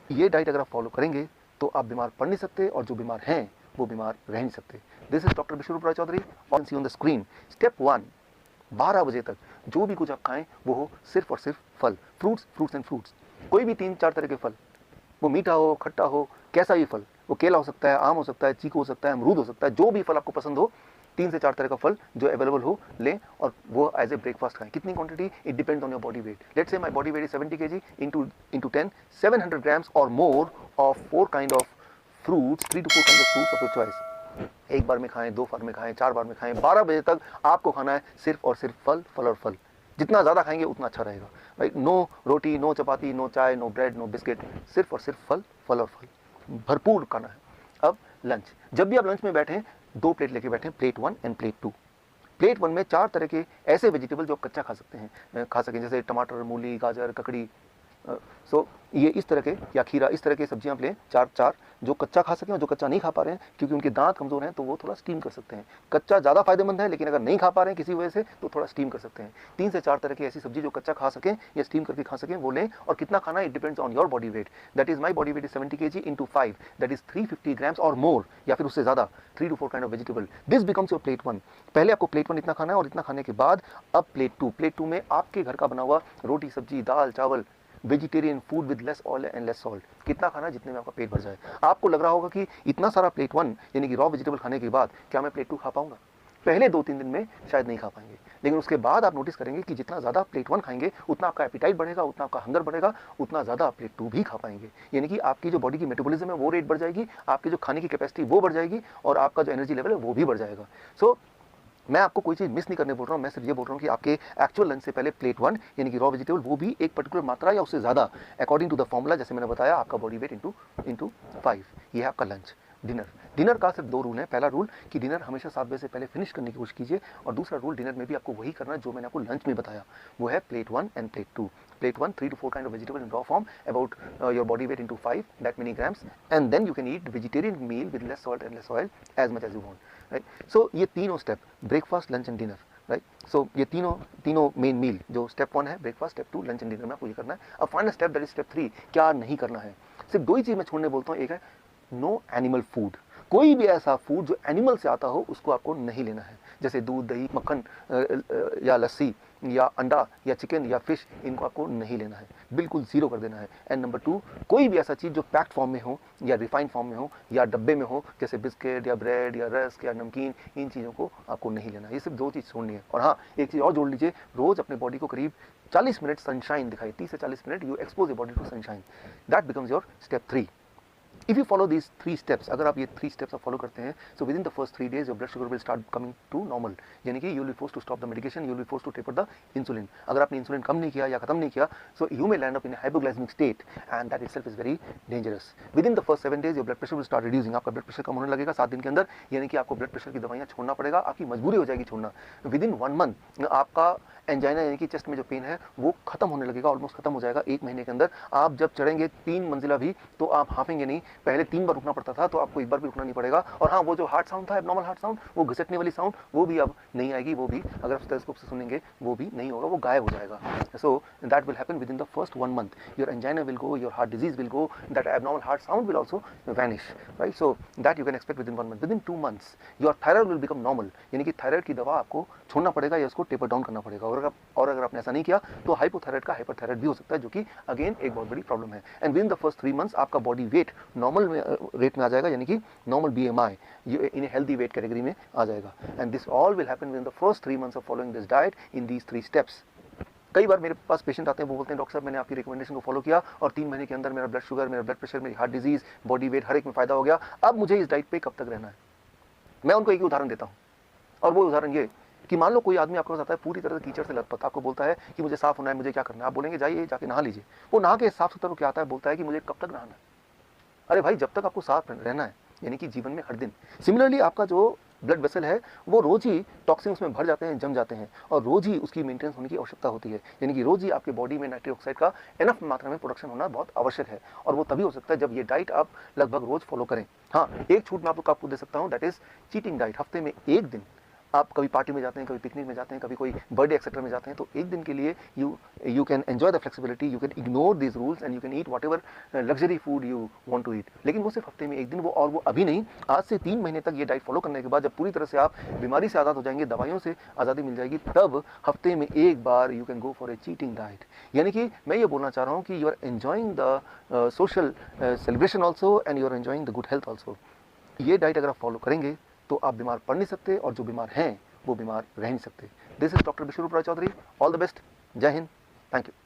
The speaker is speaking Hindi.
ये डाइट अगर आप फॉलो करेंगे तो आप बीमार पड़ नहीं सकते, और जो बीमार हैं वो बीमार रह नहीं सकते। This is doctor Biswaroop Roy Chowdhury on the screen. Step 1, 12 बजे तक जो भी कुछ आप खाएं वो हो सिर्फ और सिर्फ फल, फ्रूट्स एंड फ्रूट्स। कोई भी 3-4 तरह के फल, वो मीठा हो, खट्टा हो, कैसा भी फल, वो केला हो सकता है, आम हो सकता है, चीकू हो सकता है, अमरूद हो सकता है, जो भी फल आपको पसंद हो, 3 से 4 तरह का फल जो अवेलेबल हो लें, और वो एज ए ब्रेकफास्ट खाएं। कितनी quantity? It depends on your body weight. Let's say my body weight is 70 kg, into 10, 700 grams और more of 4 kind of fruits, 3 to 4 kinds of fruits of your choice। एक बार में खाएं, 2 बार में खाएं, 4 बार में खाएं, 12 बजे तक आपको खाना है सिर्फ और सिर्फ फल, फल और फल। जितना ज़्यादा खाएंगे उतना अच्छा रहेगा भाई। नो रोटी, नो चपाती, नो चाय, नो ब्रेड, नो बिस्किट, सिर्फ और सिर्फ फल, फल और फल, भरपूर खाना है। अब लंच, जब भी आप लंच में बैठें 2 प्लेट लेके बैठें, प्लेट 1 एंड प्लेट 2। प्लेट 1 में 4 तरह के ऐसे वेजिटेबल जो आप कच्चा खा सकते हैं, खा सकें, जैसे टमाटर, मूली, गाजर, ककड़ी, सो ये इस तरह के, या खीरा, इस तरह के सब्जियां आप लें 4 जो कच्चा खा सकें, और जो कच्चा नहीं खा पा रहे हैं क्योंकि उनके दांत कमजोर हैं तो वो थोड़ा स्टीम कर सकते हैं। कच्चा ज़्यादा फायदेमंद है, लेकिन अगर नहीं खा पा रहे हैं किसी वजह से तो थोड़ा स्टीम कर सकते हैं। 3 से 4 तरह की ऐसी सब्जी जो कच्चा खा सकें या स्टीम करके खा सकें वो लें। और कितना खाना, it depends on your body weight. That is my body weight is 70 kg into 5, that is 350 grams और मोर, या फिर उससे ज़्यादा, 3 to 4 kind of vegetable। This becomes your plate 1। पहले आपको प्लेट 1 इतना खाना है, और इतना खाने के बाद अब प्लेट 2। प्लेट 2 में आपके घर का बना हुआ रोटी, सब्जी, दाल, चावल, vegetarian food with less oil and less salt. कितना खाना, जितने में आपका पेट भर जाए। आपको लग रहा होगा कि इतना सारा प्लेट 1 यानी कि रॉ वेजिटेबल खाने के बाद क्या मैं प्लेट 2 खा पाऊंगा? पहले 2-3 दिन में शायद नहीं खा पाएंगे, लेकिन उसके बाद आप नोटिस करेंगे कि जितना ज़्यादा प्लेट 1 खाएंगे उतना आपका एपिटाइट बढ़ेगा, उतना आपका हंगर बढ़ेगा, उतना ज़्यादा आप प्लेट 2 भी खा पाएंगे। यानी कि आपकी जो बॉडी की मेटाबॉलिज्म है वो रेट बढ़ जाएगी, आपकी जो खाने की कैपेसिटी वो बढ़ जाएगी, और आपका जो एनर्जी लेवल है वो भी बढ़ जाएगा। सो मैं आपको कोई चीज़ मिस नहीं करने बोल रहा हूँ, मैं सिर्फ ये बोल रहा हूँ कि आपके एक्चुअल लंच से पहले प्लेट 1 यानी कि रॉ वेजिटेबल, वो भी एक पर्टिकुलर मात्रा या उससे ज़्यादा, अकॉर्डिंग टू द फॉर्मूला, जैसे मैंने बताया, आपका बॉडी वेट इंटू 5। ये है आपका लंच। डिनर का सिर्फ 2 रूल है। पहला रूल कि डिनर हमेशा 7 बजे से पहले फिनिश करने की कोशिश कीजिए, और दूसरा रूल, डिनर में भी आपको वही करना है जो मैंने आपको लंच में बताया, वो है plate 1 end plate 2। Plate 1, 3 to 4 kind of vegetable in raw form, about your body weight into 5, that many grams, and then you can eat vegetarian meal with less salt and less oil as much as you want, right? So ये तीनों step, breakfast, lunch and dinner, right. So ये तीनों मेन मील, जो स्टेप 1 है breakfast, step 2 lunch and dinner में आपको ये करना है। अब final step, that is step 3, क्या नहीं करना है। सिर्फ 2 ही चीज़ मैं छोड़ने बोलता हूँ। एक है नो एनिमल फूड। कोई भी ऐसा फूड जो एनिमल से आता हो उसको आपको नहीं लेना है, जैसे दूध, दही, मक्खन या लस्सी या अंडा या चिकन या फिश, इनको आपको नहीं लेना है, बिल्कुल ज़ीरो कर देना है। एंड नंबर 2, कोई भी ऐसा चीज़ जो पैक्ड फॉर्म में हो या रिफाइंड फॉर्म में हो या डब्बे में हो, जैसे बिस्किट या ब्रेड या रस्क या नमकीन, इन चीज़ों को आपको नहीं लेना है। ये सिर्फ 2 चीज़ छोड़नी है। और हाँ, एक चीज़ और जोड़ लीजिए, रोज़ अपने बॉडी को करीब 40 मिनट सनशाइन दिखाई, 30 से 40 minute you expose your body to sunshine. That becomes your step 3। If you follow these 3 steps, अगर आप ये 3 steps आप फॉलो करते हैं, so within the first 3 days your blood sugar will start coming to normal, यानी कि you will be forced to stop the medication, you will be forced to taper the insulin। अगर आपने इंसुलिन कम नहीं किया या खत्म नहीं किया, so you may land up in a hypoglycemic state, and that itself is very dangerous। Within the first 7 days your blood pressure will start reducing, आपका ब्लड प्रेशर कम होने लगेगा 7 दिन के अंदर, यानी कि आपको ब्लड प्रेशर की दवाइयाँ छोड़ना पड़ेगा, आपकी मजबूरी हो जाएगी छोड़ना। Within 1 month आपका एंजाइना यानी कि चेस्ट में जो पेन है वो खत्म होने लगेगा, ऑलमोस्ट खत्म हो जाएगा 1 महीने के अंदर। आप जब चढ़ेंगे 3 मंजिला भी तो आप हाँफेंगे नहीं। पहले 3 बार रुकना पड़ता था, तो आपको 1 बार भी रुकना नहीं पड़ेगा। और हाँ, वो जो हार्ट साउंड था, एबनॉर्मल हार्ट साउंड, वो घिसटने वाली साउंड, वो भी अब नहीं आएगी। वो भी अगर आप स्टेथोस्कोप से सुनेंगे वो भी नहीं होगा, वो गायब हो जाएगा। So that will happen with in the first 1 month। Your angina will go, your heart disease will go, that abnormal heart sound will also vanish, right. So that you can expect with in 1 month। With in 2 months your thyroid will become normal, यानी कि थायराइड की दवा आपको छोड़ना पड़ेगा या उसको टेपर डाउन करना पड़ेगा। और अगर आपने ऐसा नहीं किया तो हाइपोथायराइड का हाइपरथायराइड भी हो सकता है, जो कि अगेन एक बहुत बड़ी प्रॉब्लम है। And with in the first 3 months आपका बॉडी वेट नॉर्मल रेट में आ जाएगा, यानी कि normal BMI in a healthy weight category में आ जाएगा। And this all will happen with in the first 3 months of following this diet in these 3 steps। कई बार मेरे पास पेशेंट आते हैं, वो बोलते हैं डॉक्टर साहब मैंने आपकी रिकमेंडेशन को फॉलो किया और 3 महीने के अंदर मेरा ब्लड शुगर, मेरा ब्लड प्रेशर, मेरी हार्ट डिजीज, बॉडी वेट हर एक में फ़ायदा हो गया, अब मुझे इस डाइट पे कब तक रहना है। मैं उनको एक ही उदाहरण देता हूँ, और वो उदाहरण ये कि मान लो कोई आदमी आपके पास आता है पूरी तरह से कीचड़ से लथपथ, आपको बोलता है कि मुझे साफ होना है, मुझे क्या करना है। आप बोलेंगे जाइए जाके नहा लीजिए। वो नहा के साफ सुथरा क्या आता है, बोलता है कि मुझे कब तक नहाना है। अरे भाई, जब तक आपको साफ रहना है, यानी कि जीवन में हर दिन। सिमिलरली आपका जो ब्लड वेसल है वो रोज ही टॉक्सिन्स में भर जाते हैं, जम जाते हैं, और रोज ही उसकी मेंटेनेंस होने की आवश्यकता होती है। यानी कि रोज ही आपके बॉडी में नाइट्रिक ऑक्साइड का एनफ मात्रा में प्रोडक्शन होना बहुत आवश्यक है, और वो तभी हो सकता है जब ये डाइट आप लगभग रोज फॉलो करें। हाँ, एक छूट मैं आपको दे सकता हूँ, दैट इज चीटिंग डाइट। हफ्ते में 1 दिन आप कभी पार्टी में जाते हैं, कभी पिकनिक में जाते हैं, कभी कोई बर्थडे एक्सेट्रा में जाते हैं, तो एक दिन के लिए you can enjoy the flexibility, you can ignore this rules and you can eat whatever luxury food you want to eat. लेकिन वो सिर्फ हफ्ते में एक दिन, वो अभी नहीं, आज से 3 महीने तक ये डाइट फॉलो करने के बाद जब पूरी तरह से आप बीमारी से आज़ाद हो जाएंगे, दवाइयों से आज़ादी मिल जाएगी, तब हफ्ते में एक बार you can go for a cheating diet. यानी कि मैं ये बोलना चाह रहा हूँ कि you are enjoying the social celebration also and you are enjoying the good health also. ये डाइट अगर आप फॉलो करेंगे तो आप बीमार पड़ नहीं सकते, और जो बीमार हैं वो बीमार रह नहीं सकते। This is doctor Biswaroop Roy Chowdhury. All the best. जय हिंद। Thank you.